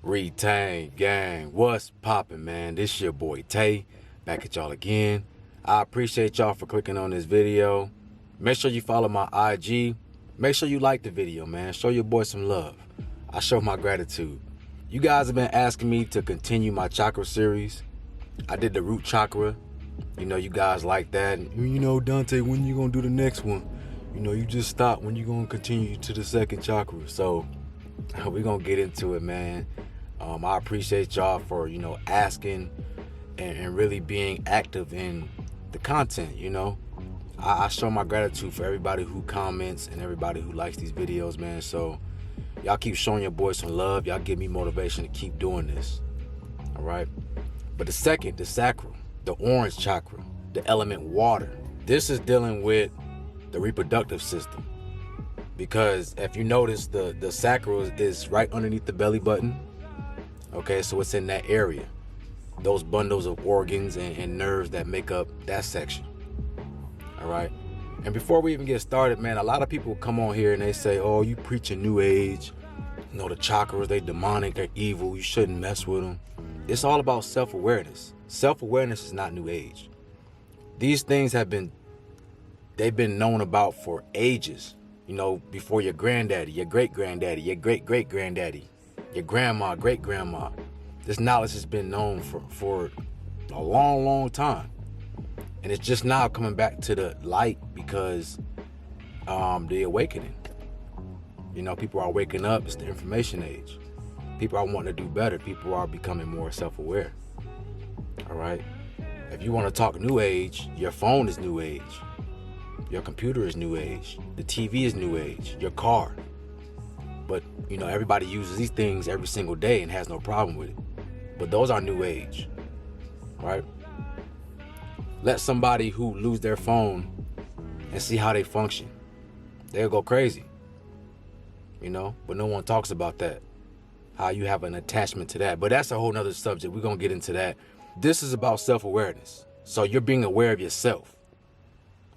Retain gang, what's poppin', man? This your boy Tay, back at y'all again. I appreciate y'all for clicking on this video. Make sure you follow my IG. Make sure you like the video, man. Show your boy some love. I show my gratitude. You guys have been asking me to continue my chakra series. I did the root chakra. You know, you guys like that. And, you know, Donta, when you gonna do the next one? You know, you just stop when you gonna continue to the second chakra. So we're gonna get into it, man. I appreciate y'all for, you know, asking and really being active in the content, you know. I show my gratitude for everybody who comments and everybody who likes these videos, man. So y'all keep showing your boys some love. Y'all give me motivation to keep doing this. All right. But the second, the sacral, the orange chakra, the element water. This is dealing with the reproductive system. Because if you notice, the sacral is right underneath the belly button. Okay, so it's in that area. Those bundles of organs and nerves that make up that section. All right. And before we even get started, man, a lot of people come on here and they say, oh, you preaching new age. You know, the chakras, they demonic, they're evil. You shouldn't mess with them. It's all about self-awareness. Self-awareness is not new age. These things they've been known about for ages. You know, before your granddaddy, your great-granddaddy, your great-great-granddaddy, your grandma, great-grandma. This knowledge has been known for a long, long time. And it's just now coming back to the light because the awakening. You know, people are waking up. It's the information age. People are wanting to do better. People are becoming more self-aware. All right. If you want to talk new age, your phone is new age. Your computer is new age. The TV is new age. Your car. But, you know, everybody uses these things every single day and has no problem with it. But those are new age, right? Let somebody who lose their phone and see how they function. They'll go crazy, you know? But no one talks about that, how you have an attachment to that. But that's a whole nother subject. We're going to get into that. This is about self-awareness. So you're being aware of yourself,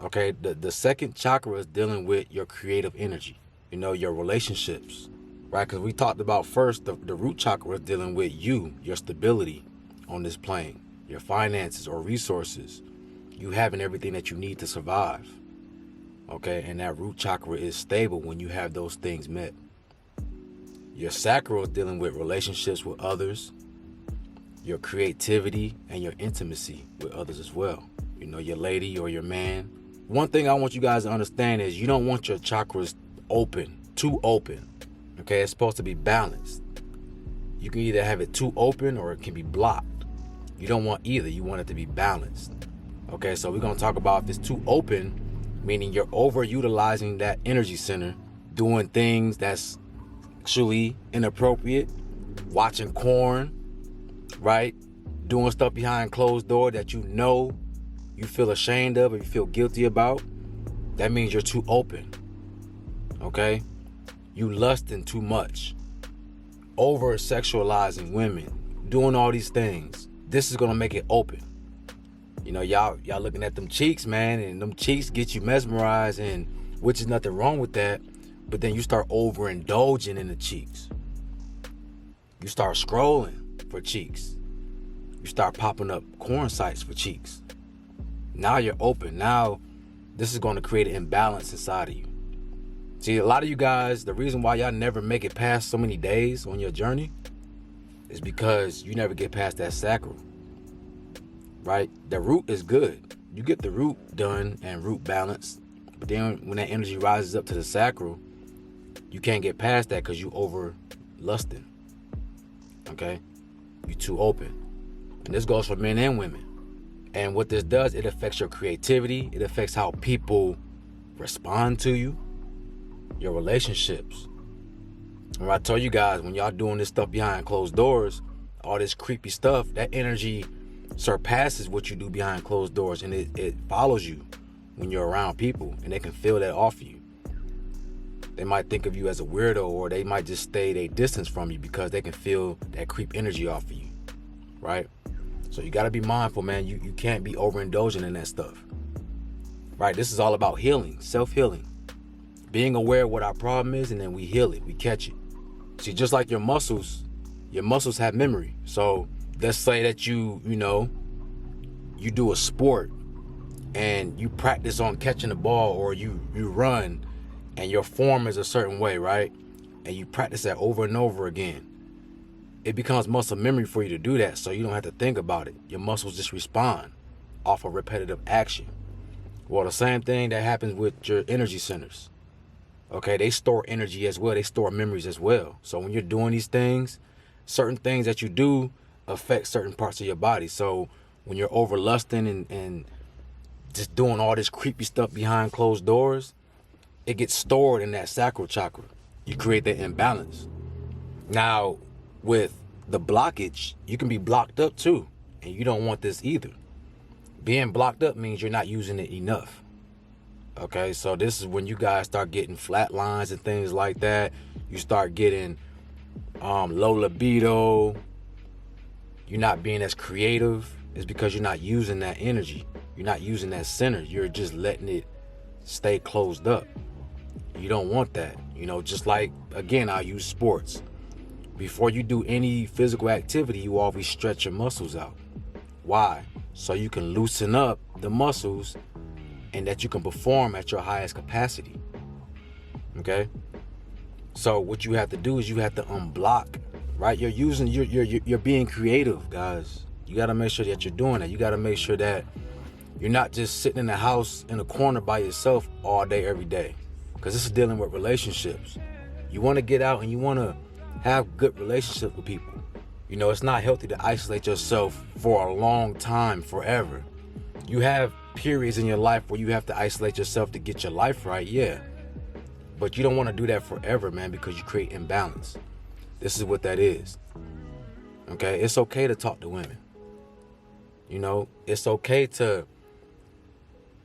okay? The second chakra is dealing with your creative energy. You know, your relationships, right? Because we talked about first, the root chakra is dealing with you, your stability on this plane, your finances or resources, you having everything that you need to survive, okay? And that root chakra is stable when you have those things met. Your sacral is dealing with relationships with others, your creativity and your intimacy with others as well. You know, your lady or your man. One thing I want you guys to understand is you don't want your chakras open, too open. Okay, it's supposed to be balanced. You can either have it too open or it can be blocked. You don't want either. You want it to be balanced. Okay, so we're going to talk about if it's too open, meaning you're overutilizing that energy center, doing things that's actually inappropriate, watching porn, right? Doing stuff behind closed door that you know you feel ashamed of or you feel guilty about. That means you're too open. Okay, you lusting too much, over sexualizing women, doing all these things. This is gonna make it open. You know, y'all looking at them cheeks, man, and them cheeks get you mesmerized, and which is nothing wrong with that. But then you start overindulging in the cheeks. You start scrolling for cheeks. You start popping up porn sites for cheeks. Now you're open. Now this is going to create an imbalance inside of you. See, a lot of you guys, the reason why y'all never make it past so many days on your journey is because you never get past that sacral, right? The root is good. You get the root done and root balanced, but then when that energy rises up to the sacral, you can't get past that because you over lusting, okay? You too open. And this goes for men and women. And what this does, it affects your creativity. It affects how people respond to you. Your relationships. Remember I told you guys, when y'all doing this stuff behind closed doors, all this creepy stuff, that energy surpasses what you do behind closed doors, and it follows you when you're around people, and they can feel that off you. They might think of you as a weirdo, or they might just stay a distance from you because they can feel that creep energy off of you, right? So you got to be mindful, man. You can't be overindulging in that stuff, right? This is all about healing, self-healing, being aware of what our problem is, and then we heal it, we catch it. See, just like your muscles have memory. So let's say that you do a sport and you practice on catching the ball, or you run and your form is a certain way, right? And you practice that over and over again. It becomes muscle memory for you to do that, so you don't have to think about it. Your muscles just respond off of repetitive action. Well, the same thing that happens with your energy centers. Okay, they store energy as well. They store memories as well. So when you're doing these things, certain things that you do affect certain parts of your body. So when you're overlusting and just doing all this creepy stuff behind closed doors, it gets stored in that sacral chakra. You create that imbalance. Now, with the blockage, you can be blocked up too, and you don't want this either. Being blocked up means you're not using it enough. Okay, so this is when you guys start getting flat lines and things like that. You start getting low libido. You're not being as creative. It's because you're not using that energy. You're not using that center. You're just letting it stay closed up. You don't want that. Just like, again, I use sports. Before you do any physical activity, you always stretch your muscles out. Why? So you can loosen up the muscles and that you can perform at your highest capacity. Okay? So what you have to do is you have to unblock, right? You're being creative, guys. You got to make sure that you're doing that. You got to make sure that you're not just sitting in the house in a corner by yourself all day, every day. Because this is dealing with relationships. You want to get out and you want to have good relationships with people. It's not healthy to isolate yourself for a long time, forever. You have periods in your life where you have to isolate yourself to get your life right, yeah. But you don't want to do that forever, man, because you create imbalance. This is what that is. Okay? It's okay to talk to women. It's okay to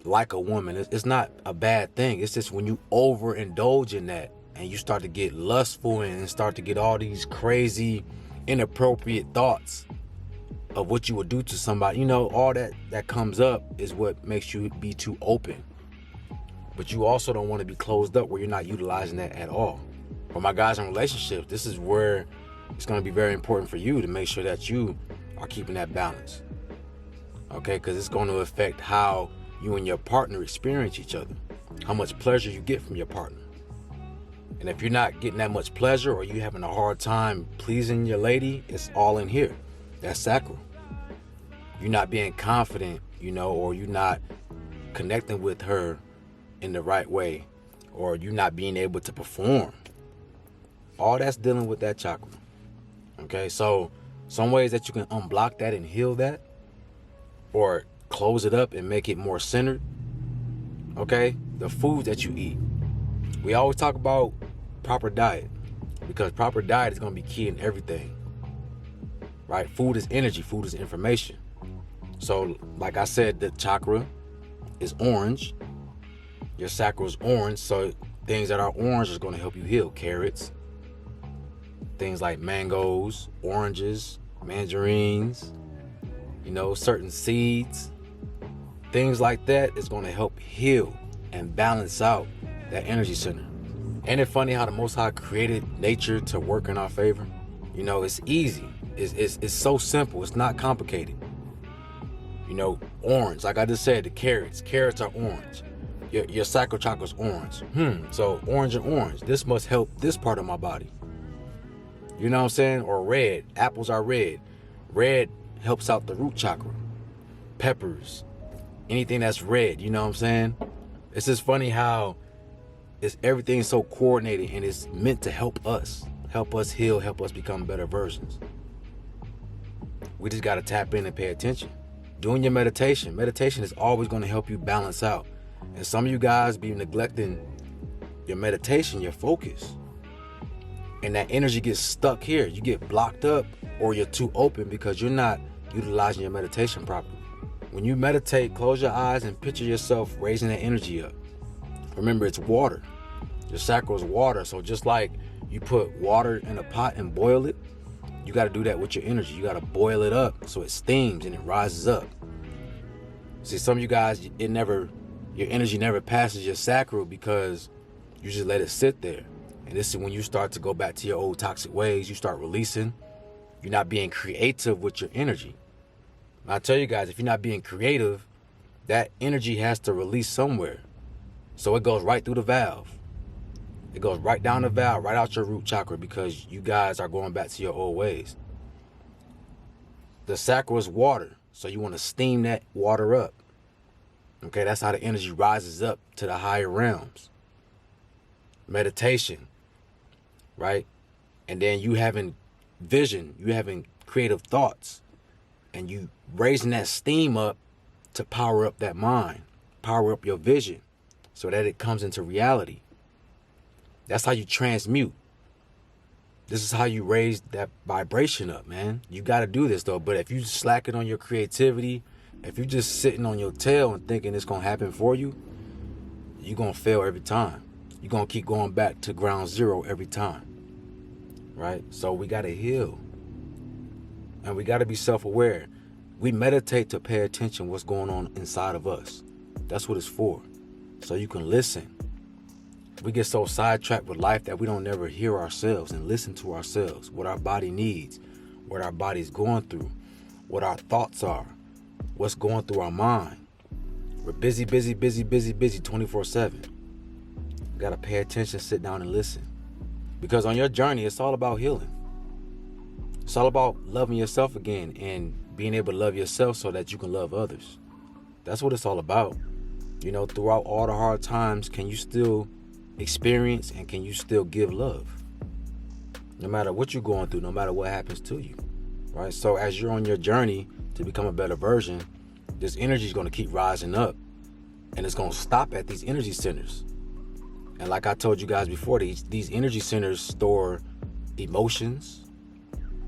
like a woman. It's not a bad thing. It's just when you overindulge in that and you start to get lustful and start to get all these crazy, inappropriate thoughts of what you would do to somebody, all that comes up is what makes you be too open. But you also don't want to be closed up where you're not utilizing that at all. For my guys in relationships, this is where it's going to be very important for you to make sure that you are keeping that balance. Okay? Because it's going to affect how you and your partner experience each other, how much pleasure you get from your partner. And if you're not getting that much pleasure, or you're having a hard time pleasing your lady, it's all in here. That's sacral. You're not being confident, or you're not connecting with her in the right way, or you're not being able to perform. All that's dealing with that chakra. Okay, so some ways that you can unblock that and heal that, or close it up and make it more centered. Okay, the food that you eat. We always talk about proper diet, because proper diet is going to be key in everything, right? Food is energy, food is information. So like I said, the chakra is orange, your sacral is orange, so things that are orange is going to help you heal. Carrots, things like mangoes, oranges, mandarines, certain seeds, things like that is going to help heal and balance out that energy center. Ain't it funny how the Most High created nature to work in our favor? It's easy. It's so simple. It's not complicated. Orange, like I just said, the carrots are orange. Your sacral chakra is orange. So orange and orange. This must help this part of my body. You know what I'm saying? Or red. Apples are red. Red helps out the root chakra. Peppers. Anything that's red. You know what I'm saying? It's just funny how everything's so coordinated, and it's meant to help us heal, help us become better versions. We just got to tap in and pay attention. Doing your meditation is always going to help you balance out. And some of you guys be neglecting your meditation, your focus, and that energy gets stuck here. You get blocked up, or you're too open because you're not utilizing your meditation properly. When you meditate, close your eyes and picture yourself raising that energy up. Remember, it's water. Your sacral is water. So just like you put water in a pot and boil it, you got to do that with your energy. You got to boil it up so it steams and it rises up. See, some of you guys, your energy never passes your sacral because you just let it sit there. And this is when you start to go back to your old toxic ways. You start releasing. You're not being creative with your energy. And I tell you guys, if you're not being creative, that energy has to release somewhere. So it goes right through the valve. It goes right down the valve, right out your root chakra, because you guys are going back to your old ways. The sacral is water, so you want to steam that water up. Okay, that's how the energy rises up to the higher realms. Meditation, right? And then you having vision, you having creative thoughts, and you raising that steam up to power up that mind, power up your vision so that it comes into reality. That's how you transmute. This is how you raise that vibration up, man. You got to do this though. But if you slacking on your creativity, if you just sitting on your tail and thinking it's going to happen for you, you're going to fail every time. You're going to keep going back to ground zero every time, right? So we got to heal. And we got to be self-aware. We meditate to pay attention what's going on inside of us. That's what it's for. So you can listen. We get so sidetracked with life that we don't never hear ourselves and listen to ourselves, what our body needs, what our body's going through, what our thoughts are, what's going through our mind. We're busy 24/7. You got to pay attention, sit down and listen. Because on your journey, it's all about healing. It's all about loving yourself again and being able to love yourself so that you can love others. That's what it's all about. You know, throughout all the hard times, can you still experience and can you still give love? No matter what you're going through, no matter what happens to you, right? So as you're on your journey to become a better version, this energy is going to keep rising up and it's going to stop at these energy centers. And like I told you guys before, these energy centers store emotions.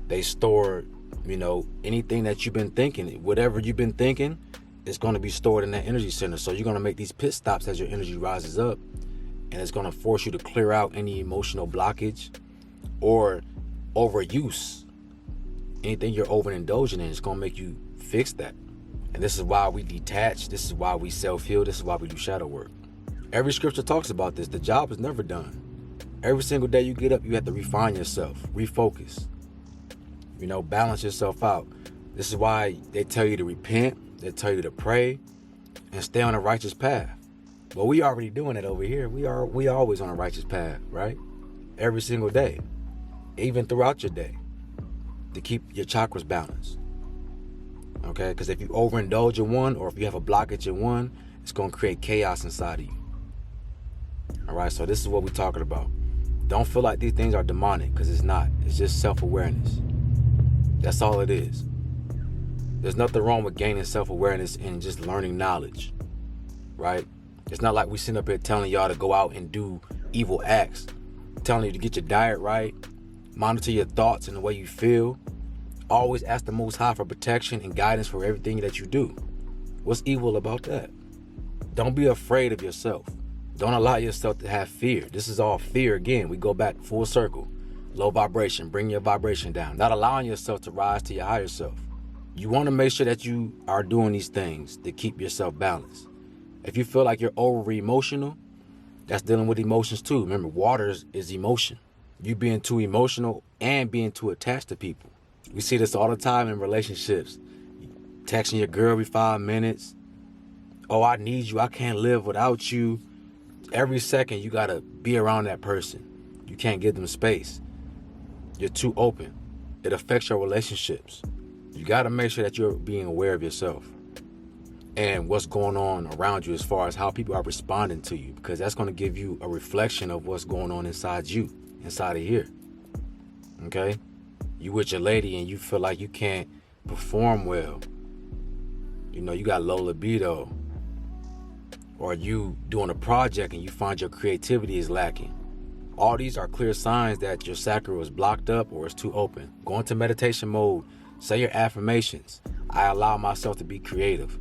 They store, you know, anything that you've been thinking. Whatever you've been thinking, it's going to be stored in that energy center. So you're going to make these pit stops as your energy rises up. And it's going to force you to clear out any emotional blockage or overuse. Anything you're overindulging in, it's going to make you fix that. And this is why we detach. This is why we self-heal. This is why we do shadow work. Every scripture talks about this. The job is never done. Every single day you get up, you have to refine yourself, refocus, you know, balance yourself out. This is why they tell you to repent. They tell you to pray and stay on a righteous path. But we already doing it over here. We always on a righteous path, right? Every single day, even throughout your day, to keep your chakras balanced. Okay, because if you overindulge in one, or if you have a blockage in one, it's going to create chaos inside of you. All right, so this is what we're talking about. Don't feel like these things are demonic, because it's not. It's just self-awareness. That's all it is. There's nothing wrong with gaining self-awareness and just learning knowledge, right? It's not like we sitting up here telling y'all to go out and do evil acts, telling you to get your diet right, monitor your thoughts and the way you feel. Always ask the Most High for protection and guidance for everything that you do. What's evil about that? Don't be afraid of yourself. Don't allow yourself to have fear. This is all fear again. We go back full circle. Low vibration, bring your vibration down. Not allowing yourself to rise to your higher self. You want to make sure that you are doing these things to keep yourself balanced. If you feel like you're over emotional, that's dealing with emotions too. Remember, water is emotion. You being too emotional and being too attached to people. We see this all the time in relationships. Texting your girl every 5 minutes. Oh, I need you. I can't live without you. Every second you gotta be around that person. You can't give them space. You're too open. It affects your relationships. You gotta make sure that you're being aware of yourself and what's going on around you as far as how people are responding to you, because that's gonna give you a reflection of what's going on inside you, inside of here. Okay? You with your lady and you feel like you can't perform well. You know, you got low libido. Or you doing a project and you find your creativity is lacking. All these are clear signs that your sacral is blocked up or it's too open. Go into meditation mode. Say your affirmations. I allow myself to be creative.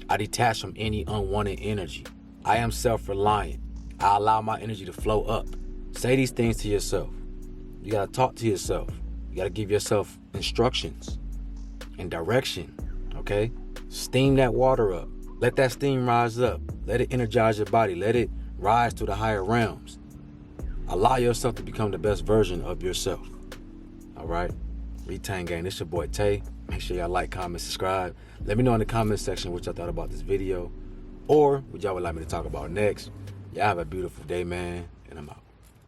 I detach from any unwanted energy. I am self-reliant. I allow my energy to flow up. Say these things to yourself. You gotta talk to yourself. You gotta give yourself instructions and direction, okay? Steam that water up. Let that steam rise up. Let it energize your body. Let it rise to the higher realms. Allow yourself to become the best version of yourself. All right? Retain Gang, this your boy Tay. Make sure y'all like, comment, subscribe. Let me know in the comment section what y'all thought about this video or what y'all would like me to talk about next. Y'all have a beautiful day, man, and I'm out.